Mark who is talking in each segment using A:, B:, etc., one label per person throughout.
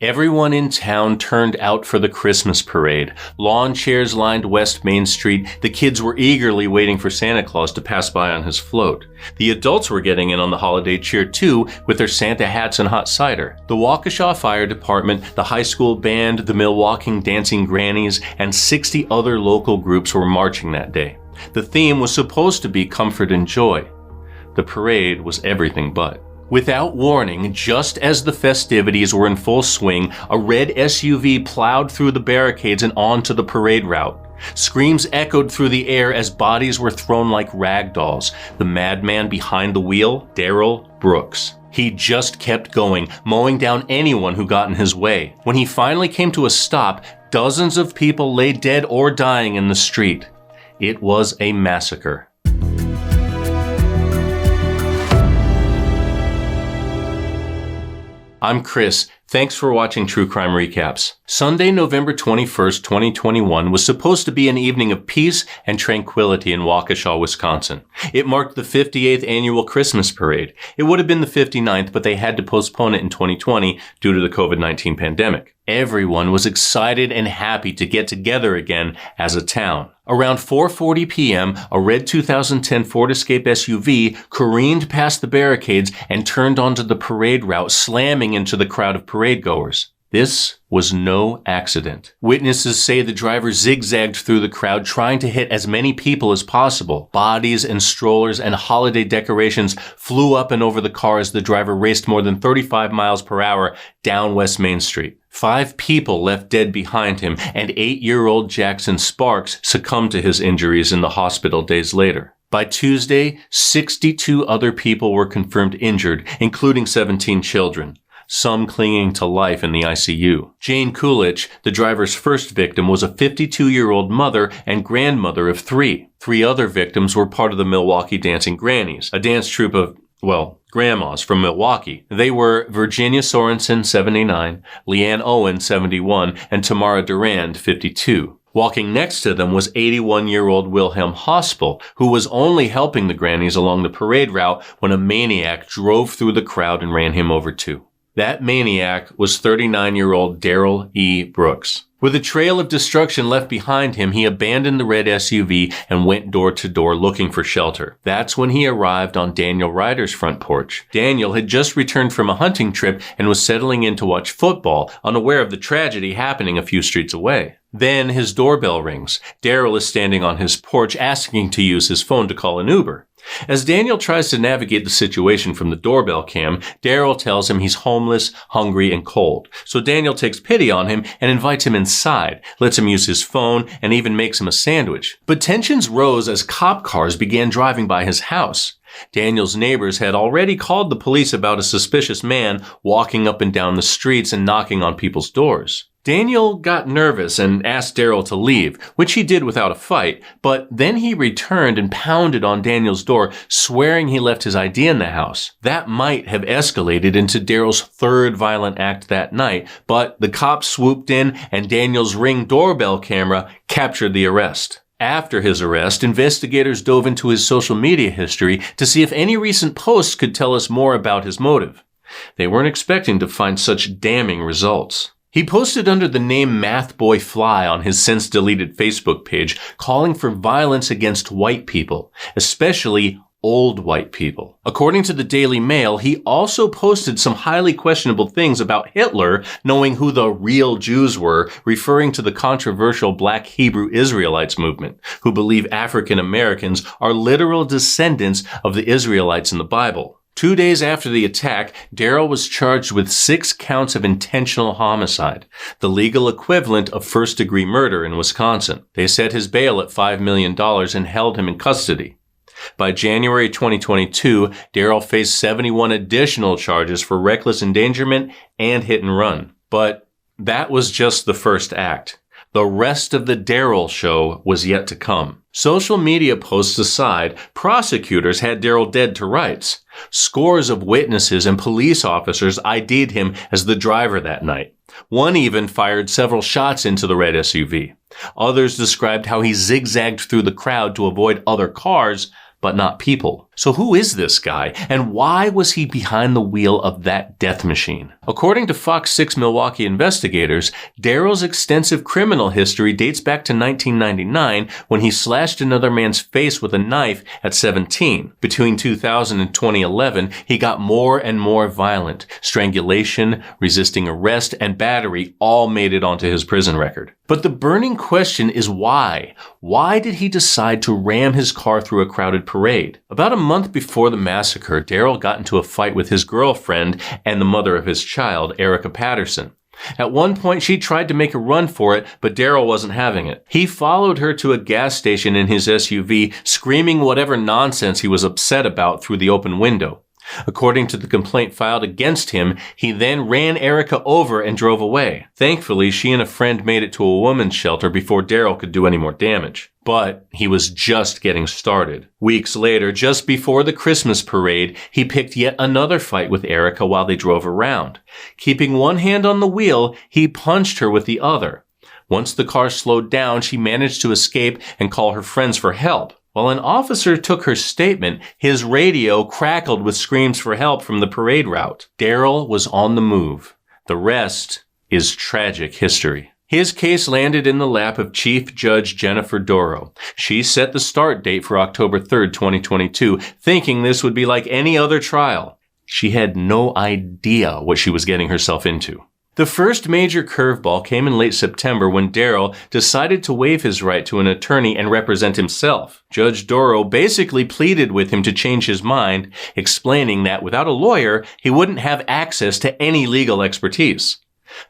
A: Everyone in town turned out for the Christmas parade. Lawn chairs lined West Main Street. The kids were eagerly waiting for Santa Claus to pass by on his float. The adults were getting in on the holiday cheer too, with their Santa hats and hot cider. The Waukesha Fire Department, the high school band, the Milwaukee Dancing Grannies, and 60 other local groups were marching that day. The theme was supposed to be comfort and joy. The parade was everything but. Without warning, just as the festivities were in full swing, a red SUV plowed through the barricades and onto the parade route. Screams echoed through the air as bodies were thrown like rag dolls. The madman behind the wheel, Darrell Brooks. He just kept going, mowing down anyone who got in his way. When he finally came to a stop, dozens of people lay dead or dying in the street. It was a massacre. I'm Chris. Thanks for watching True Crime Recaps. Sunday, November 21st, 2021 was supposed to be an evening of peace and tranquility in Waukesha, Wisconsin. It marked the 58th annual Christmas parade. It would have been the 59th, but they had to postpone it in 2020 due to the COVID-19 pandemic. Everyone was excited and happy to get together again as a town. Around 4:40 p.m., a red 2010 Ford Escape SUV careened past the barricades and turned onto the parade route, slamming into the crowd of parade goers. This was no accident. Witnesses say the driver zigzagged through the crowd, trying to hit as many people as possible. Bodies and strollers and holiday decorations flew up and over the car as the driver raced more than 35 miles per hour down West Main Street. 5 people left dead behind him, and 8-year-old Jackson Sparks succumbed to his injuries in the hospital days later. By Tuesday, 62 other people were confirmed injured, including 17 children, some clinging to life in the ICU. Jane Coolidge, the driver's first victim, was a 52-year-old mother and grandmother of 3. 3 other victims were part of the Milwaukee Dancing Grannies, a dance troupe of, grandmas from Milwaukee. They were Virginia Sorensen, 79, Leanne Owen, 71, and Tamara Durand, 52. Walking next to them was 81-year-old Wilhelm Hospel, who was only helping the grannies along the parade route when a maniac drove through the crowd and ran him over too. That maniac was 39-year-old Darrell E. Brooks. With a trail of destruction left behind him, he abandoned the red SUV and went door to door looking for shelter. That's when he arrived on Daniel Ryder's front porch. Daniel had just returned from a hunting trip and was settling in to watch football, unaware of the tragedy happening a few streets away. Then his doorbell rings. Darrell is standing on his porch asking to use his phone to call an Uber. As Daniel tries to navigate the situation from the doorbell cam, Darrell tells him he's homeless, hungry, and cold. So Daniel takes pity on him and invites him inside, lets him use his phone, and even makes him a sandwich. But tensions rose as cop cars began driving by his house. Daniel's neighbors had already called the police about a suspicious man walking up and down the streets and knocking on people's doors. Daniel got nervous and asked Darrell to leave, which he did without a fight, but then he returned and pounded on Daniel's door, swearing he left his ID in the house. That might have escalated into Darrell's third violent act that night, but the cops swooped in and Daniel's Ring doorbell camera captured the arrest. After his arrest, investigators dove into his social media history to see if any recent posts could tell us more about his motive. They weren't expecting to find such damning results. He posted under the name MathBoyFly on his since-deleted Facebook page, calling for violence against white people, especially old white people. According to the Daily Mail, he also posted some highly questionable things about Hitler, knowing who the real Jews were, referring to the controversial Black Hebrew Israelites movement, who believe African Americans are literal descendants of the Israelites in the Bible. 2 days after the attack, Darrell was charged with 6 counts of intentional homicide, the legal equivalent of first-degree murder in Wisconsin. They set his bail at $5 million and held him in custody. By January 2022, Darrell faced 71 additional charges for reckless endangerment and hit and run. But that was just the first act. The rest of the Darrell show was yet to come. Social media posts aside, prosecutors had Darrell dead to rights. Scores of witnesses and police officers ID'd him as the driver that night. One even fired several shots into the red SUV. Others described how he zigzagged through the crowd to avoid other cars, but not people. So who is this guy, and why was he behind the wheel of that death machine? According to Fox 6 Milwaukee investigators, Darrell's extensive criminal history dates back to 1999 when he slashed another man's face with a knife at 17. Between 2000 and 2011, he got more and more violent. Strangulation, resisting arrest, and battery all made it onto his prison record. But the burning question is why? Why did he decide to ram his car through a crowded parade? About a month before the massacre, Darrell got into a fight with his girlfriend and the mother of his child, Erica Patterson. At one point, she tried to make a run for it, but Darrell wasn't having it. He followed her to a gas station in his SUV, screaming whatever nonsense he was upset about through the open window. According to the complaint filed against him, he then ran Erica over and drove away. Thankfully, she and a friend made it to a woman's shelter before Darrell could do any more damage. But he was just getting started. Weeks later, just before the Christmas parade, he picked yet another fight with Erica while they drove around. Keeping one hand on the wheel, he punched her with the other. Once the car slowed down, she managed to escape and call her friends for help. While an officer took her statement, his radio crackled with screams for help from the parade route. Darrell was on the move. The rest is tragic history. His case landed in the lap of Chief Judge Jennifer Darrell. She set the start date for October 3rd, 2022, thinking this would be like any other trial. She had no idea what she was getting herself into. The first major curveball came in late September when Darrell decided to waive his right to an attorney and represent himself. Judge Darrell basically pleaded with him to change his mind, explaining that without a lawyer, he wouldn't have access to any legal expertise.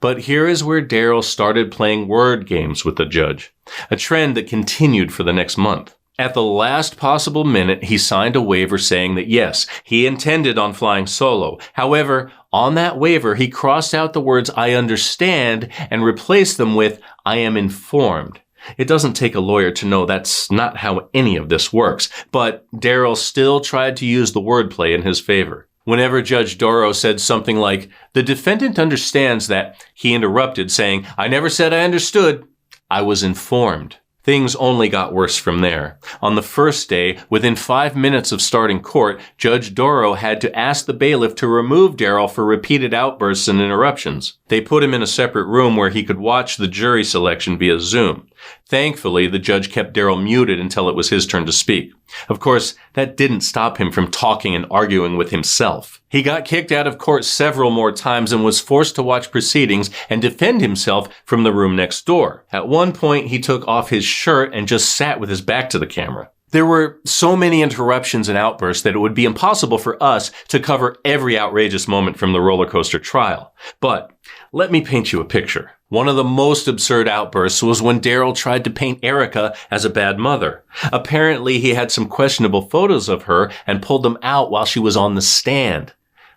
A: But here is where Darrell started playing word games with the judge, a trend that continued for the next month. At the last possible minute, he signed a waiver saying that yes, he intended on flying solo. However, on that waiver, he crossed out the words "I understand" and replaced them with "I am informed." It doesn't take a lawyer to know that's not how any of this works, but Darrell still tried to use the wordplay in his favor. Whenever Judge Darrell said something like, "The defendant understands that," he interrupted saying, "I never said I understood. I was informed." Things only got worse from there. On the first day, within 5 minutes of starting court, Judge Darrell had to ask the bailiff to remove Darrell for repeated outbursts and interruptions. They put him in a separate room where he could watch the jury selection via Zoom. Thankfully, the judge kept Darrell muted until it was his turn to speak. Of course, that didn't stop him from talking and arguing with himself. He got kicked out of court several more times and was forced to watch proceedings and defend himself from the room next door. At one point, he took off his shirt and just sat with his back to the camera. There were so many interruptions and outbursts that it would be impossible for us to cover every outrageous moment from the roller coaster trial. But let me paint you a picture. One of the most absurd outbursts was when Darrell tried to paint Erica as a bad mother. Apparently, he had some questionable photos of her and pulled them out while she was on the stand.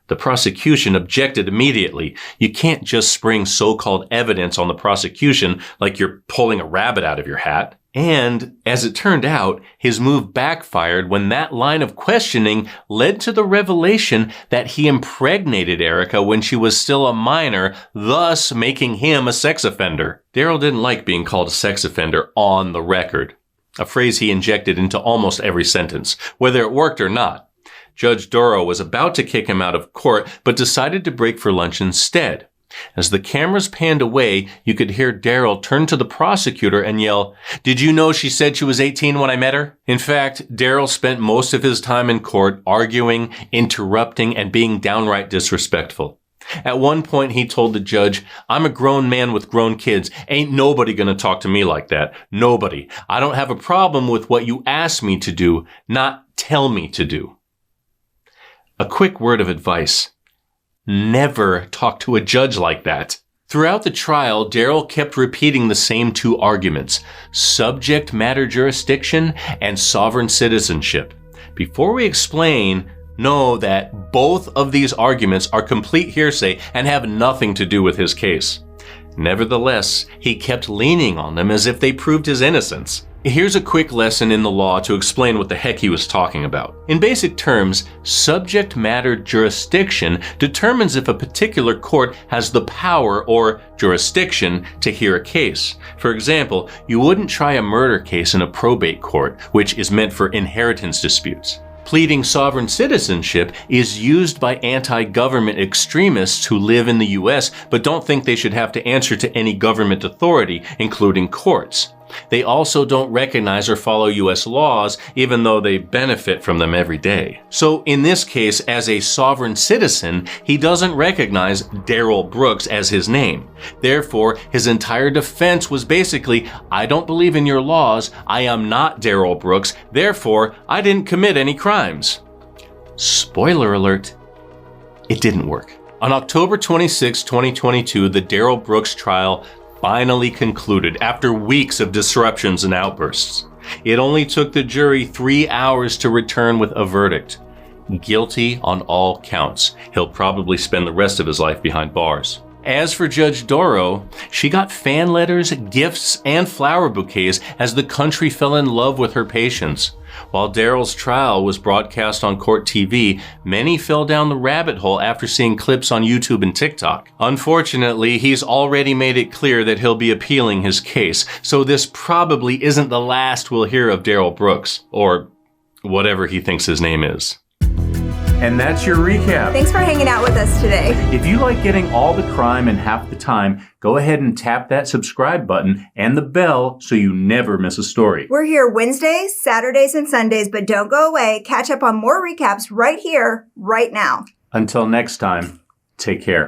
A: The prosecution objected immediately. You can't just spring so-called evidence on the prosecution like you're pulling a rabbit out of your hat. And, as it turned out, his move backfired when that line of questioning led to the revelation that he impregnated Erica when she was still a minor, thus making him a sex offender. Darrell didn't like being called a sex offender on the record, a phrase he injected into almost every sentence, whether it worked or not. Judge Darrell was about to kick him out of court, but decided to break for lunch instead. As the cameras panned away, you could hear Darrell turn to the prosecutor and yell, "Did you know she said she was 18 when I met her?" In fact, Darrell spent most of his time in court arguing, interrupting, and being downright disrespectful. At one point, he told the judge, "I'm a grown man with grown kids. Ain't nobody gonna talk to me like that. Nobody. I don't have a problem with what you ask me to do, not tell me to do." A quick word of advice. Never talk to a judge like that. Throughout the trial, Darrell kept repeating the same two arguments: subject matter jurisdiction and sovereign citizenship. Before we explain, know that both of these arguments are complete hearsay and have nothing to do with his case. Nevertheless, he kept leaning on them as if they proved his innocence. Here's a quick lesson in the law to explain what the heck he was talking about. In basic terms, subject matter jurisdiction determines if a particular court has the power or jurisdiction to hear a case. For example, you wouldn't try a murder case in a probate court, which is meant for inheritance disputes. Pleading sovereign citizenship is used by anti-government extremists who live in the U.S. but don't think they should have to answer to any government authority, including courts. They also don't recognize or follow U.S. laws, even though they benefit from them every day. So in this case, as a sovereign citizen, he doesn't recognize Darrell Brooks as his name. Therefore, his entire defense was basically, I don't believe in your laws, I am not Darrell Brooks, therefore, I didn't commit any crimes. Spoiler alert, it didn't work. On October 26, 2022, the Darrell Brooks trial finally concluded after weeks of disruptions and outbursts. It only took the jury 3 hours to return with a verdict. Guilty on all counts. He'll probably spend the rest of his life behind bars. As for Judge Darrell, she got fan letters, gifts, and flower bouquets as the country fell in love with her patience. While Darrell's trial was broadcast on court TV, many fell down the rabbit hole after seeing clips on YouTube and TikTok. Unfortunately, he's already made it clear that he'll be appealing his case, so this probably isn't the last we'll hear of Darrell Brooks, or whatever he thinks his name is.
B: And that's your recap.
C: Thanks for hanging out with us today.
B: If you like getting all the crime in half the time, go ahead and tap that subscribe button and the bell so you never miss a story.
C: We're here Wednesdays, Saturdays, and Sundays, but don't go away. Catch up on more recaps right here, right now.
B: Until next time, take care.